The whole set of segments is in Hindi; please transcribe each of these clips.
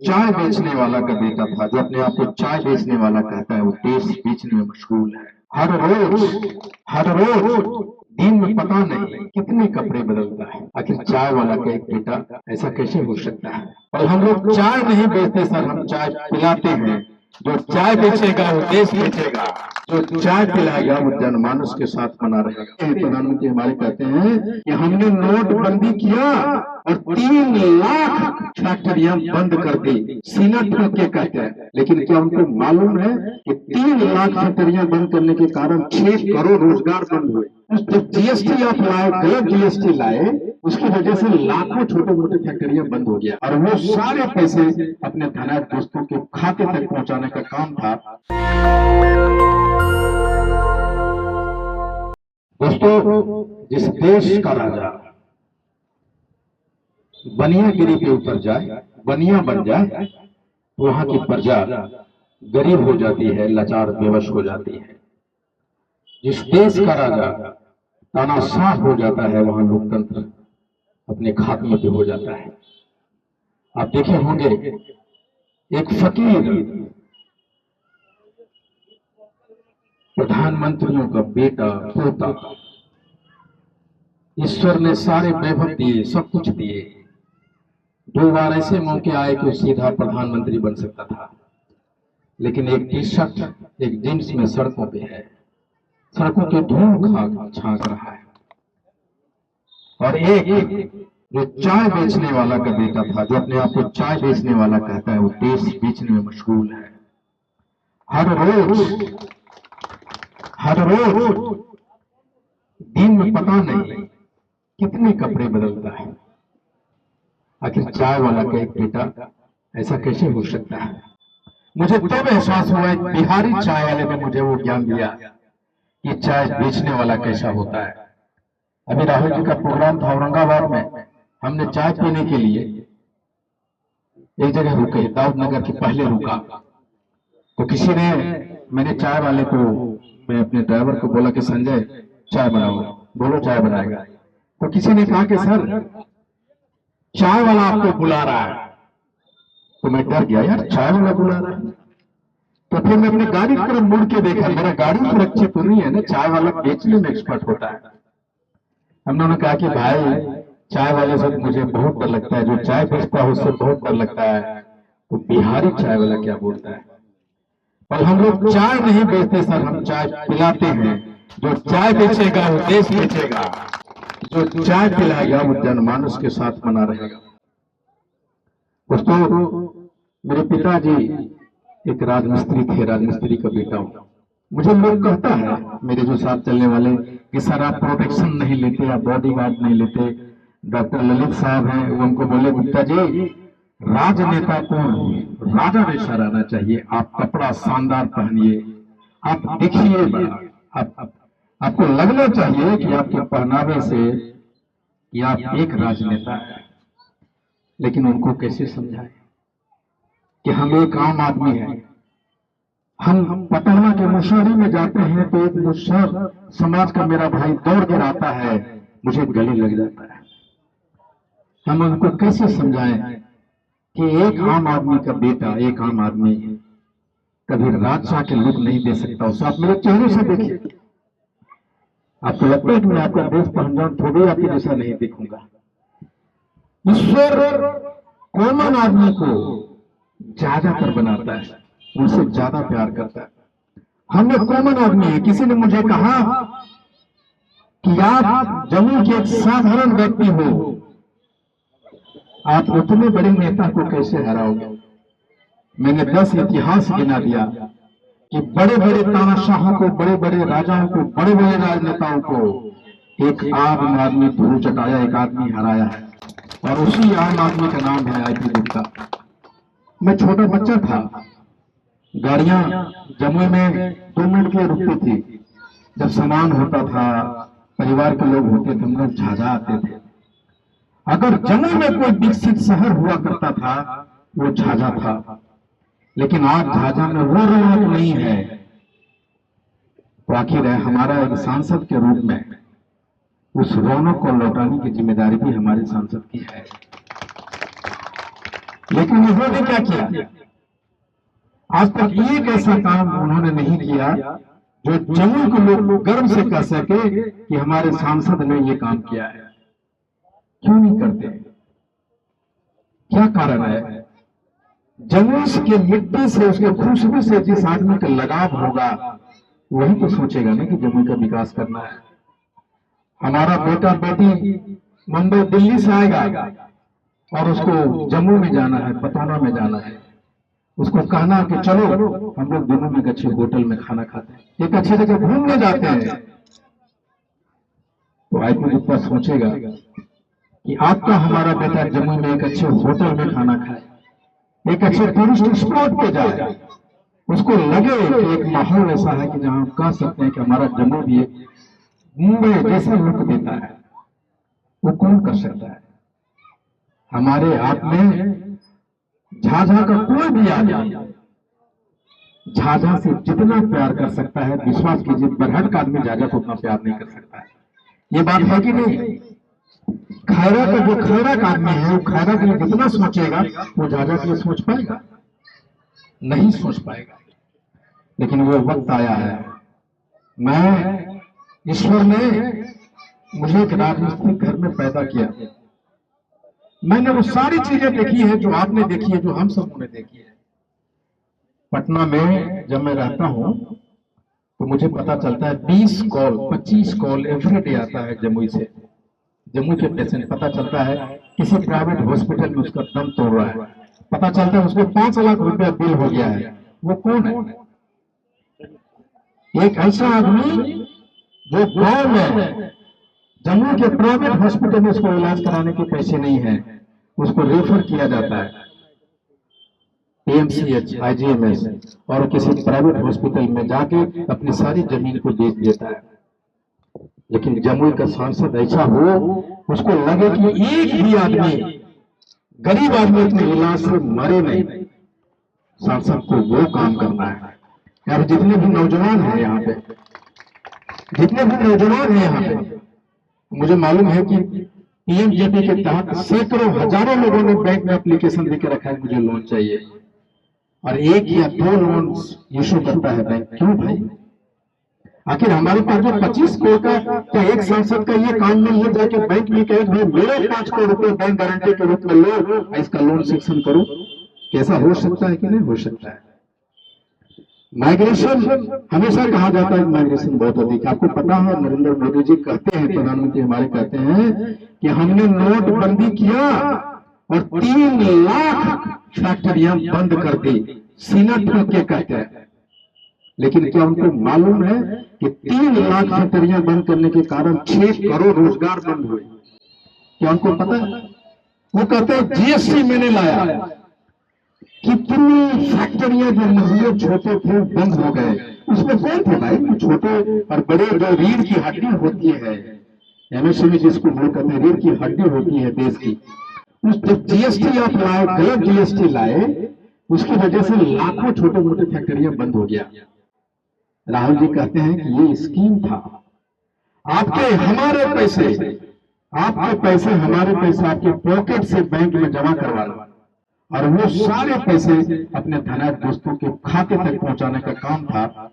चाय बेचने वाला का बेटा था जो अपने आप को चाय बेचने वाला कहता है, वो देश बेचने में मशगूल है। हर रोज दिन में पता नहीं कितने कपड़े बदलता है। आखिर चाय वाला का एक बेटा ऐसा कैसे हो सकता है? और हम लोग चाय नहीं बेचते सर, हम चाय पिलाते हैं। जो चाय बेचेगा वो देश बेचेगा, जो चाय पिलाएगा वो जनमानस के साथ बना रहेगा। प्रधानमंत्री हमारे कहते हैं कि हमने नोटबंदी किया और 3 लाख फैक्ट्रियां बंद कर दी। सीना ठोक के कहते हैं, लेकिन क्या उनको मालूम है कि 3 लाख फैक्ट्रियां बंद करने के कारण 6 करोड़ रोजगार बंद हुए? जब जीएसटी आप लाए, गलत जीएसटी लाए, उसकी वजह से लाखों छोटे मोटे फैक्ट्रियां बंद हो गया और वो सारे पैसे अपने धनाढ्य दोस्तों के खाते तक पहुंचाने का काम था। दोस्तों, जिस देश का राजा बनियागिरी पे उतर जाए, बनिया बन जाए, वहां की प्रजा गरीब हो जाती है, लाचार बेवश हो जाती है। जिस देश का राजा तानाशाह हो जाता है, वहां लोकतंत्र अपने खात्मे पे हो जाता है। आप देखे होंगे एक फकीर प्रधानमंत्रियों का बेटा पोता, ईश्वर ने सारे वैभव दिए, सब कुछ दिए। 2 बार ऐसे मौके आए कि वो सीधा प्रधानमंत्री बन सकता था, लेकिन एक टी शर्ट, एक जींस में सड़कों पे है, सड़कों के धूल छांक रहा है। और एक जो चाय बेचने वाला का बेटा था, जो अपने आप को चाय बेचने वाला कहता है, वो देश बेचने में मशगूल है। हर रोज दिन में पता नहीं कितने कपड़े बदलता है। आखिर चाय वाला का एक बेटा ऐसा कैसे हो सकता है? मुझे तब एहसास हुआ, एक बिहारी चाय वाले ने मुझे वो ज्ञान दिया कि चाय बेचने वाला कैसा होता है। अभी राहुल जी का प्रोग्राम था औरंगाबाद में, हमने चाय पीने के लिए एक जगह रुके, दाऊद नगर के पहले रुका, तो किसी ने, मैंने चाय वाले को, मैं अपने ड्राइवर को बोला कि संजय चाय बनाओ, बोलो चाय बनाएगा। तो किसी ने कहा कि सर चाय वाला आपको बुला रहा है। तो मैं डर गया, यार चाय वाला बुला रहा है। तो फिर मैं अपनी गाड़ी की तरफ मुड़ के देखा, मेरा गाड़ी सुरक्षित तो नहीं है ना, चाय वाला बेचने में एक्सपर्ट होता है। हम दोनों कहा कि भाई चाय वाले से मुझे बहुत डर लगता है, जो चाय बेचता है उससे बहुत डर लगता है, तो बिहारी चाय वाला क्या बोलता है? पर हम लोग चाय नहीं बेचते सर, हम चाय पिलाते हैं। जो चाय बेचेगा वो देश बेचेगा, जो चाय पिलाएगा वो जनमानस के साथ बना रहेगा। दोस्तों, मेरे पिताजी एक राजमिस्त्री थे, राजमिस्त्री का बेटा हूं। मुझे लोग कहता है, मेरे जो साथ चलने वाले, कि सर आप प्रोटेक्शन नहीं लेते, आप बॉडी गार्ड नहीं लेते। डॉक्टर ललित साहब हैं, वो हमको बोले, गुप्ता जी राजनेता को राजा जैसा रहना चाहिए, आप कपड़ा शानदार पहनिए, आप दिखिए बड़ा, आपको लगना चाहिए कि आपके पहनावे से कि आप एक राजनेता है। लेकिन उनको कैसे समझाएं कि हम एक आम आदमी हैं। हम पटना के मुशहरी में जाते हैं तो एक मुशहर समाज का मेरा भाई दौड़ कर आता है, मुझे गले लग जाता है। हम उनको कैसे समझाएं कि एक आम आदमी का बेटा, एक आम आदमी कभी राजशाह के लुक नहीं दे सकता। उसे आप मेरे चेहरे से देखिए, आपको लगता है कि मैं आपका देश पहचान थोड़ी आपके जैसा नहीं दिखूंगा। ईश्वर कॉमन आदमी को ज्यादातर बनाता है, उनसे ज्यादा प्यार करता है। हम एक कॉमन आदमी है। किसी ने मुझे कहा कि आप जम्मू के एक साधारण व्यक्ति हो, आप उतने बड़े नेता को कैसे हराओगे? मैंने 10 इतिहास गिना दिया कि बड़े बड़े तानाशाहों को, बड़े बड़े राजाओं को, बड़े बड़े राजनेताओं को एक आम आदमी धूल चटाया, एक आदमी हराया है, और उसी आम आदमी का नाम है आईपी गुप्ता। मैं छोटा बच्चा था, गाड़ियां जम्मू में 2 मिनट के लिए रुकती थी। जब सामान होता था, परिवार के लोग होते थे, हम लोग झाझा आते थे। अगर जम्मू में कोई विकसित शहर हुआ करता था, वो झाझा था। लेकिन आज झाझा में वो रौनक नहीं है। तो आखिर है, हमारा एक सांसद के रूप में उस रौनक को लौटाने की जिम्मेदारी भी हमारे सांसद की है। लेकिन उन्होंने क्या किया? आज तक एक ऐसा काम उन्होंने नहीं किया जो जम्मू के लोग गर्व से कह सके कि हमारे सांसद ने ये काम किया है। क्यों नहीं करते? क्या कारण है? जम्मू के मिट्टी से, उसके खुशबू से जिस आदमी का लगाव होगा वही तो सोचेगा ना कि जम्मू का विकास करना है। हमारा बेटा बेटी मुंबई दिल्ली से आएगा और उसको जम्मू में जाना है, पटना में जाना है, उसको कहना कि चलो हम लोग जम्मू में एक अच्छे होटल में खाना खाते हैं, एक अच्छी जगह घूमने जाते हैं, तो आईपी गुप्ता सोचेगा कि आपका हमारा बेटा जम्मू में एक अच्छे होटल में खाना खाए, एक अच्छे टूरिस्ट स्पॉट पे जाए, उसको लगे कि एक माहौल ऐसा है कि जहां हम कह सकते हैं कि हमारा जम्मू भी एक मुंबई जैसा लुक देता है। वो कौन कर सकता है? हमारे हाथ में झाझा का कोई भी आदमी झाझा से जितना प्यार कर सकता है, विश्वास कीजिए बरहट का आदमी झाझा को उतना प्यार नहीं कर सकता है। ये बात है कि नहीं? खैरा का जो खैरा का आदमी है वो खैरा के लिए जितना सोचेगा वो झाझा के लिए सोच पाएगा? नहीं सोच पाएगा। लेकिन वो वक्त आया है, मैं ईश्वर ने मुझे एक राजनीतिक घर में पैदा किया, मैंने वो सारी चीजें देखी है जो आपने देखी है, जो हम सबों ने देखी है। पटना में जब मैं रहता हूं तो मुझे पता चलता है 20 कॉल 25 कॉल एवरीडे आता है जमुई से, जम्मू के पेशेंट। पता चलता है किसी प्राइवेट हॉस्पिटल में उसका दम तोड़ रहा है, पता चलता है उसको 5 लाख रुपया बिल हो गया है। वो कौन है? एक ऐसा आदमी जो गांव में जम्मू के प्राइवेट हॉस्पिटल में उसको इलाज कराने के पैसे नहीं है, उसको रेफर किया जाता है पीएमसीएच, आईजीएमएस और किसी प्राइवेट हॉस्पिटल में जाके अपनी सारी जमीन को बेच देता है। लेकिन जम्मू का सांसद ऐसा हो, उसको लगे कि एक भी आदमी, गरीब आदमी अपने इलाज से मरे नहीं, सांसद को वो काम करना है। यार जितने भी नौजवान हैं यहाँ पे, जितने भी नौजवान हैं यहाँ पे, मुझे मालूम है कि पीएमजेपी के तहत सैकड़ों हजारों लोगों ने बैंक में एप्लीकेशन देकर रखा है मुझे लोन चाहिए, और 1 या 2 लोन इशू करता है बैंक। क्यों भाई? आखिर हमारे पास जो 25 करोड़ का क्या एक सांसद का ये काम नहीं है जाके बैंक में कहे भाई मेरे 5 करोड़ रुपए बैंक गारंटी के रूप में लो, इसका लोन सेक्शन करो? कैसा हो सकता है कि नहीं हो सकता है? माइग्रेशन हमेशा कहा जाता है माइग्रेशन बहुत अधिक। आपको पता है नरेंद्र मोदी जी कहते हैं, प्रधानमंत्री हमारे कहते हैं कि हमने नोटबंदी किया और 3 लाख फैक्ट्रियां बंद कर दी, सीना ठोक के कहते हैं। लेकिन क्या उनको मालूम है कि 3 लाख फैक्ट्रियां बंद करने के कारण 6 करोड़ रोजगार बंद हुए? क्या उनको पता है? वो कहते हैं जीएसटी मैंने लाया, कितनी फैक्ट्रियां जो मजदूर छोटे थे बंद हो गए। उसमें कौन थे भाई? छोटे और बड़े जो रीढ़ की हड्डी होती है, एमएसएमई जिसको बोल कहते हैं, रीढ़ की हड्डी होती है देश की, उस जीएसटी आप लाए, गलत जीएसटी लाए, उसकी वजह से लाखों छोटे मोटे फैक्ट्रियां बंद हो गया। राहुल जी कहते हैं कि ये स्कीम था, आपके हमारे पैसे, आपके पैसे हमारे पैसे आपके पॉकेट से बैंक में जमा करवाना और वो सारे पैसे अपने धनाढ्य दोस्तों के खाते तक पहुंचाने का काम था।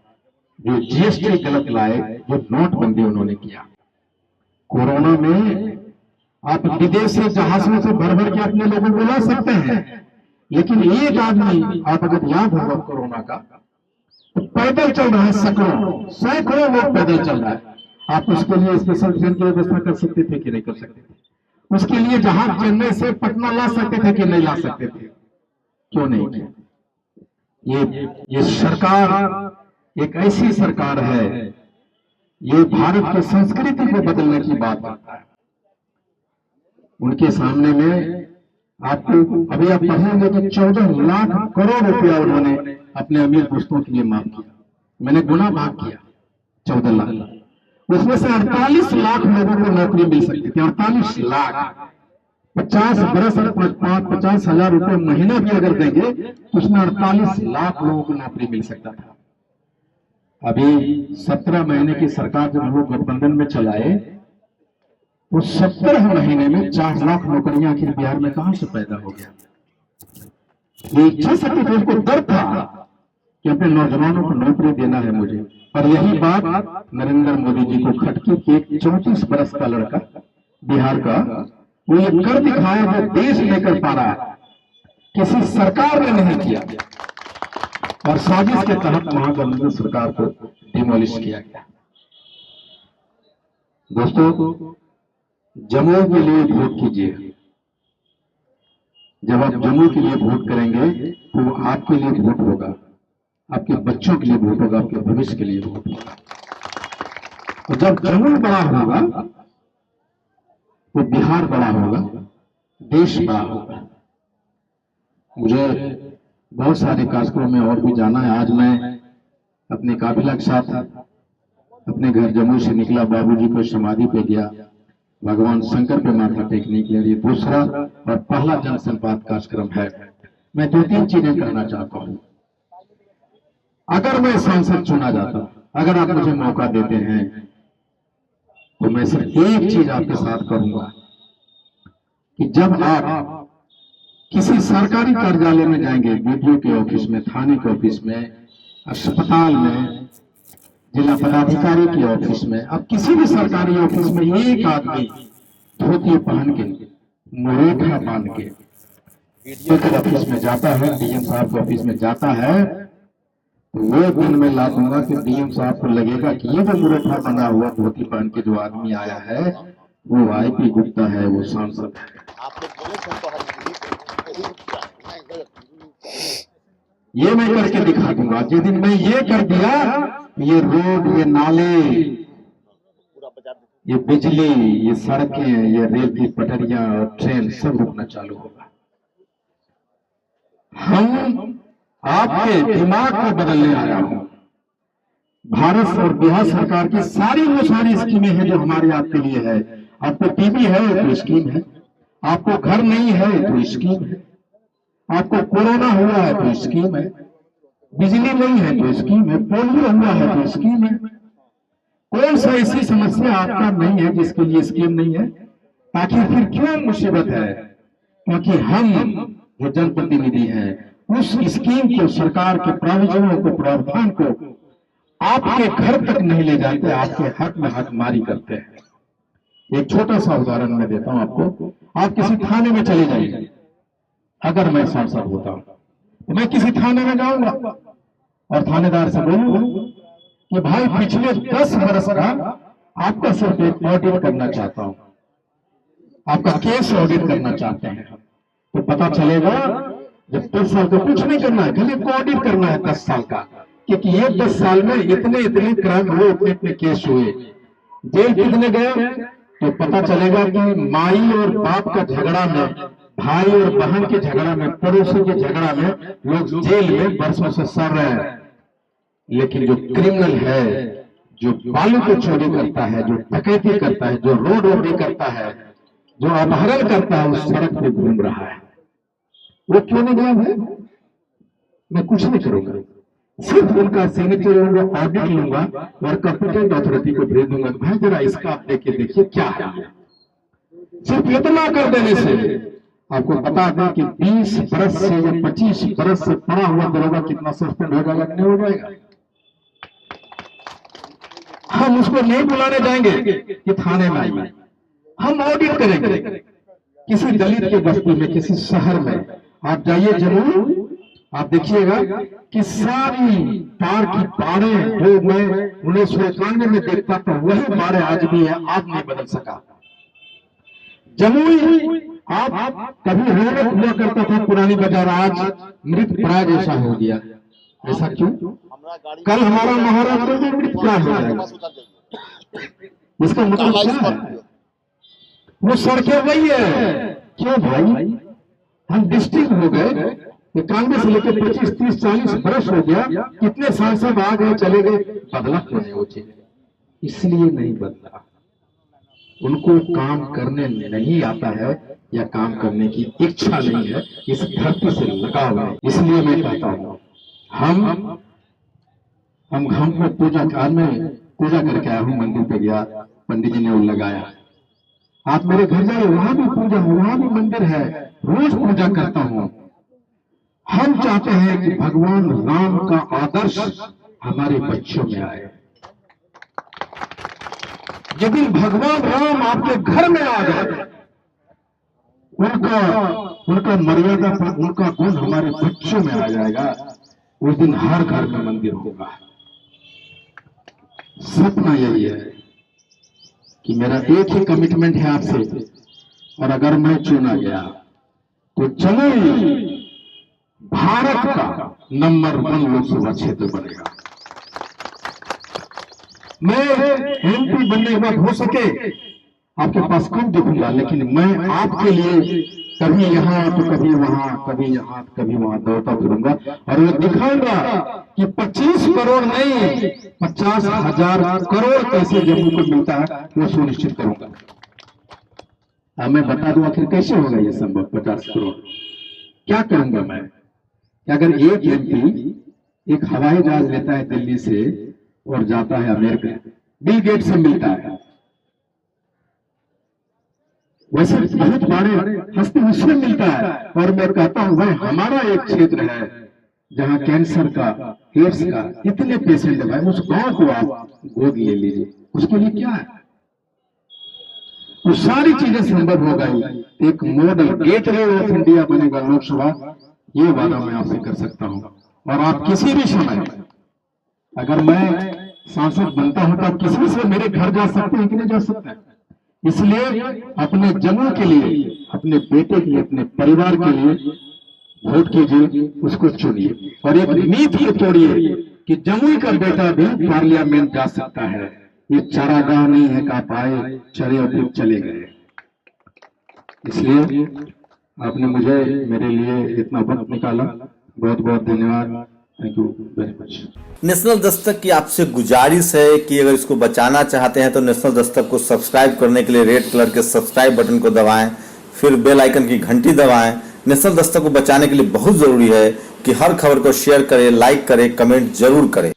जो जीएसटी गलत लाए, जो नोटबंदी उन्होंने किया। कोरोना में आप विदेश से जहाजों से भर भर के अपने लोगों को ला सकते हैं, लेकिन एक आदमी, आप अगर याद होगा कोरोना का, तो पैदल चल रहा है, सैकड़ों लोग पैदल चल रहा है। आप उसके लिए स्पेशल ट्रेन की व्यवस्था कर सकते थे कि नहीं कर सकते थे? उसके लिए जहाज चेन्नई से पटना ला सकते थे कि नहीं ला सकते थे? क्यों नहीं किया? ये सरकार एक ऐसी सरकार है, ये भारत की संस्कृति को बदलने की बात करता है। उनके सामने में आपको अभी आप पढ़ेंगे कि 14 लाख करोड़ रुपया उन्होंने अपने अमीर दोस्तों के लिए माफ किया। मैंने गुना भाग किया 14 लाख, उसमें से 48 लाख लोगों को नौकरी मिल सकती थी। 48 लाख, 50 बरस और 50,000 रुपए महीना भी अगर देंगे तो उसमें 48 लाख लोगों को नौकरी मिल सकता था। अभी 17 महीने की सरकार जब हम लोग गठबंधन में चलाए तो 17 महीने में 4 लाख नौकरियां आखिर बिहार में कहां से पैदा हो गया? ये इच्छा शक्ति थी, उसको डर था कि अपने नौजवानों को नौकरी देना है मुझे। और यही बात नरेंद्र मोदी जी को खटकी कि एक 34 बरस का लड़का बिहार का वो ये कर दिखाया जो देश नहीं कर पा रहा है, किसी सरकार ने नहीं किया। और साजिश के तहत महागठबंधन सरकार को डिमोलिश किया गया। दोस्तों, जम्मू के लिए वोट कीजिए। जब आप जम्मू के लिए वोट करेंगे तो वो आपके लिए वोट होगा, आपके बच्चों के लिए वोट होगा, आपके भविष्य के लिए वोट होगा। और जब जम्मू बड़ा होगा तो बिहार बड़ा होगा, देश बड़ा होगा। मुझे बहुत सारे कार्यक्रमों में और भी जाना है। आज मैं अपने काफिला के साथ अपने घर जम्मू से निकला, बाबूजी को समाधि पे गया, भगवान शंकर पे माथा टेकने के लिए। ये दूसरा और पहला जनसंवाद कार्यक्रम है। मैं 2-3 चीजें करना चाहता हूं। अगर मैं सांसद चुना जाता, अगर आप मुझे मौका देते हैं, तो मैं सिर्फ एक चीज आपके साथ करूंगा कि जब आप किसी सरकारी कार्यालय में जाएंगे, बीडीओ के ऑफिस में, थाने के ऑफिस में, अस्पताल में, जिला पदाधिकारी के ऑफिस में, अब किसी भी सरकारी ऑफिस में एक आदमी धोती पहन के, मुरेठा बांध के बीडीओ के ऑफिस में जाता है, डीएम साहब के ऑफिस में जाता है, तो वो दिन मैं ला दूंगा कि डीएम साहब को लगेगा कि ये जो मुरेठा बंधा हुआ धोती पहन के जो आदमी आया है वो आईपी गुप्ता है, वो सांसद है। ये मैं करके दिखा दूंगा। जिस दिन मैं ये कर दिया, ये रोड, ये नाले, ये बिजली, ये सड़कें, ये रेल की पटरियां और ट्रेन सब रुकना चालू होगा। हम आपके दिमाग को बदलने आया हूं। भारत और बिहार सरकार की सारी स्कीमें हैं जो हमारे आपके लिए है। आपको टीवी है तो स्कीम है, आपको घर नहीं है तो स्कीम है, आपको कोरोना हुआ है तो स्कीम है, बिजली नहीं है तो स्कीम है, पोलियो हुआ है तो स्कीम है। कौन सा ऐसी समस्या आपका नहीं है जिसके लिए स्कीम नहीं है? आखिर फिर क्यों मुसीबत है? क्योंकि हम जो जनप्रतिनिधि हैं उस स्कीम को, सरकार के प्रावधानों को, प्रावधान को आपके घर तक नहीं ले जाते, आपके हक में हकमारी करते हैं। एक छोटा सा उदाहरण मैं देता हूं आपको। आप किसी थाने में चले जाइए, अगर मैं सांसद होता हूं तो मैं किसी थाने में जाऊंगा और थानेदार से बोलूंगा कि भाई पिछले 10 वर्ष का आपका सिर्फ एक ऑडिट करना चाहता हूं, आपका केस ऑडिट करना चाहते हैं। तो पता चलेगा जब 10 साल का कुछ नहीं करना है, खाली ऑडिट करना है 10 साल का, क्योंकि ये 10 साल में इतने क्राइम हुए, इतने केस हुए, जेल कितने गए, तो पता चलेगा कि माई और बाप का झगड़ा में, भाई और बहन के झगड़ा में, पड़ोसी के झगड़ा में लोग जेल में बरसों से सड़ रहे हैं। लेकिन जो क्रिमिनल है, जो बालू को चोरी करता है, जो डकैती करता है, जो रोड रोबरी करता है, जो अपहरण करता है, उस सड़क पे घूम रहा है। वो क्यों नहीं गया भाई? मैं कुछ नहीं करूंगा, सिर्फ उनका सिग्नेचर लूंगा, ऑडिट लूंगा और कंप्यूटेंट अथॉरिटी को भेज दूंगा, भाई जरा इसका आप देखिए क्या है। सिर्फ इतना कर देने से आपको बता दें कि 20 बरस से या 25 बरस से पड़ा हुआ दरोगा कितना सस्पेंड हो जाएगा, नहीं हो जाएगा। हम उसको नहीं बुलाने जाएंगे कि थाने में आइए, हम ऑडिट करेंगे। किसी दलित की बस्ती में, किसी शहर में आप जाइए जरूर, आप देखिएगा कि सारी पार की पाड़ें जो मैं 1991 में देखता था वही पाड़े आज भी है, आज नहीं बदल सका। जमुई आप कभी रौनक हुआ करता था पुरानी बाजार, आज मृत प्राय जैसा हो गया। ऐसा क्यों? कल हमारा महाराष्ट्र में मृत प्राय हो जाएगा। इसका मतलब क्या है? वो सड़कें वही है। क्यों भाई? हम डिस्ट्रिक्ट हो गए, कांग्रेस से लेकर 25, 30, 40 बरस हो गया, कितने सांसद आ गए चले गए, बदला क्यों नहीं हो चाहिए? इसलिए नहीं बदला, उनको काम करने नहीं आता है या काम करने की इच्छा नहीं है, इस धरती से लगाव है। इसलिए मैं कहता हूं हम घाम में पूजा, आज मैं पूजा करके आया हूं, मंदिर पे गया, पंडित जी ने वो लगाया। आप मेरे घर जाइए, वहां भी पूजा है, वहां भी मंदिर है, रोज पूजा करता हूं। हम चाहते हैं कि भगवान राम का आदर्श हमारे बच्चों में आए। जिस दिन भगवान राम आपके घर में आ गए, उनका मर्यादा पर उनका गुण हमारे बच्चों में आ जाएगा, उस दिन हर घर में मंदिर होगा। सपना यही है कि मेरा एक ही कमिटमेंट है आपसे, और अगर मैं चुना गया तो जमुई भारत का नंबर 1 लोकसभा क्षेत्र बनेगा। मैं एमपी बनने के बाद हो सके आपके पास कब देखूंगा, लेकिन मैं आपके लिए कभी यहाँ तो कभी वहां, कभी यहाँ तो कभी वहां दौड़ता फिरूंगा, और मैं दिखाऊंगा कि 25 करोड़ नहीं 50,000 करोड़ पैसे जम्मू को मिलता है, वो सुनिश्चित करूंगा। अब मैं बता दूं आखिर कैसे होगा ये संभव। 50 करोड़ क्या करूंगा मैं? अगर एक एमपी एक हवाई जहाज लेता है दिल्ली से और जाता है अमेरिका, बिल गेट से मिलता है, वैसे बहुत बड़े हस्ती उससे मिलता है, और मैं कहता हूं भाई हमारा एक क्षेत्र है जहां कैंसर का, एड्स का इतने पेशेंट है, भाई उस गांव को आप गोद ले लीजिए। उसके लिए क्या है? वो सारी चीजें संभव हो गई। एक मॉडल गेटवे ऑफ इंडिया बनेगा लोकसभा, ये वादा मैं आपसे कर सकता हूं। और आप किसी भी समय, अगर मैं सांसद बनता हूं तो आप किसी से मेरे घर जा सकते हैं कि नहीं जा सकते हैं। इसलिए अपने जम्मू के लिए, अपने बेटे के लिए, अपने परिवार के लिए वोट कीजिए, उसको चुनिए, और एक नीति तोड़िए कि जमुई का बेटा भी पार्लियामेंट जा सकता है। ये चारागाह नहीं है कि आप आए, चले और फिर चले गए। इसलिए आपने मुझे, मेरे लिए इतना वक्त निकाला, बहुत बहुत धन्यवाद। Thank you very much. National Dastak की आपसे गुजारिश है कि अगर इसको बचाना चाहते हैं तो नेशनल दस्तक को सब्सक्राइब करने के लिए रेड कलर के सब्सक्राइब बटन को दबाएं, फिर बेल आइकन की घंटी दबाएं। नेशनल दस्तक को बचाने के लिए बहुत जरूरी है कि हर खबर को शेयर करें, लाइक करें, कमेंट जरूर करें।